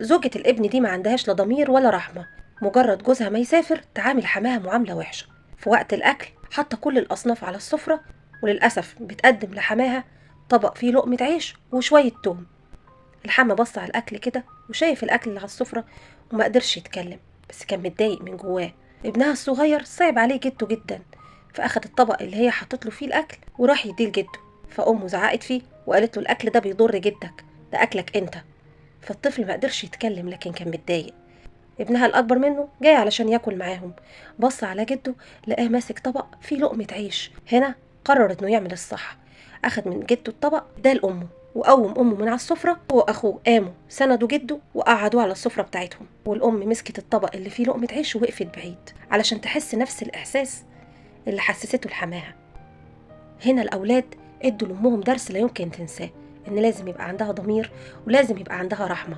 زوجة الابن دي ما عندهاش لا ضمير ولا رحمة، مجرد جوزها ما يسافر تعامل حماها معاملة وحشة. في وقت الأكل حاطة كل الأصناف على السفرة، وللأسف بتقدم لحماها طبق فيه لقمة عيش وشوية توم. الحما بص على الأكل كده وشايف الأكل اللي على السفرة وما قدرش يتكلم، بس كان متضايق من جواه. ابنها الصغير صعب عليه جده جدا، فأخد الطبق اللي هي حطت له فيه الأكل وراح يديه لجده. فأمه زعقت فيه وقالت له الأكل ده بيضر جدك، ده أكلك أنت. فالطفل ما قدرش يتكلم لكن كان متضايق. ابنها الأكبر منه جاي علشان ياكل معاهم، بص على جده لقاه ماسك طبق فيه لقمة عيش. هنا قرر انه يعمل الصح، أخد من جده الطبق ده لأمه، وقوم أمه من على السفرة. هو وأخوه قاموا سندوا جده وقعدوه على السفرة بتاعتهم، والأم مسكت الطبق اللي فيه لقمة عيش ووقفت بعيد علشان تحس نفس الإحساس اللي حسسته لحماها. هنا الأولاد ادوا لأمهم درس لا يمكن تنساه، إن لازم يبقى عندها ضمير ولازم يبقى عندها رحمة.